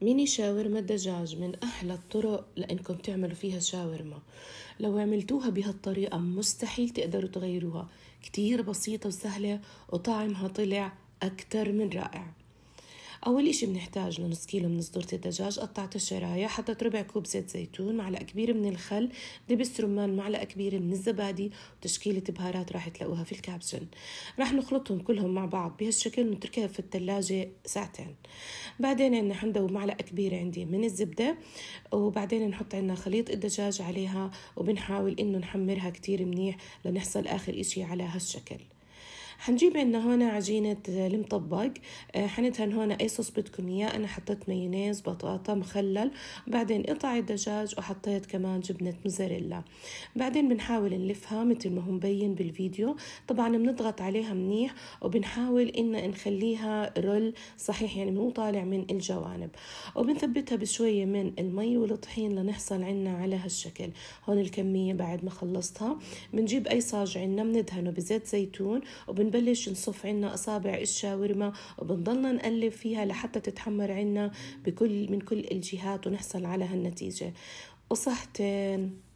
ميني شاورما الدجاج من أحلى الطرق لأنكم تعملوا فيها شاورما. لو عملتوها بهالطريقة مستحيل تقدروا تغيروها، كتير بسيطة وسهلة وطعمها طلع أكتر من رائع. أول إشي بنحتاج لنص كيلو من صدورة الدجاج قطعتها شرايح، حطيت ربع كوب زيت زيتون، معلقة كبيرة من الخل، دبس رمان، معلقة كبيرة من الزبادي، وتشكيلة بهارات راح تلاقوها في الكابشن. راح نخلطهم كلهم مع بعض بهالشكل ونتركها في الثلاجة ساعتين. بعدين عنا حندو معلقة كبيرة عندي من الزبدة، وبعدين نحط عنا خليط الدجاج عليها، وبنحاول إنه نحمرها كتير منيح لنحصل آخر إشي على هالشكل. حنجيب عنا هنا عجينة المطبق، حندهن هنا أي صوص بدكم إياه. أنا حطيت مايونيز، بطاطا، مخلل، بعدين قطع الدجاج، وحطيت كمان جبنة موزاريلا. بعدين بنحاول نلفها مثل ما هو مبين بالفيديو. طبعا بنضغط عليها منيح وبنحاول إن نخليها رول صحيح، يعني مو طالع من الجوانب، وبنثبتها بشوية من المي والطحين لنحصل عنا على هالشكل. هون الكمية بعد ما خلصتها بنجيب أي صاج عنا بندهنه بزيت زيتون، وبنبلش نصف عنا أصابع الشاورما، وبنضلنا نقلب فيها لحتى تتحمر عنا من كل الجهات ونحصل على هالنتيجة. وصحتين.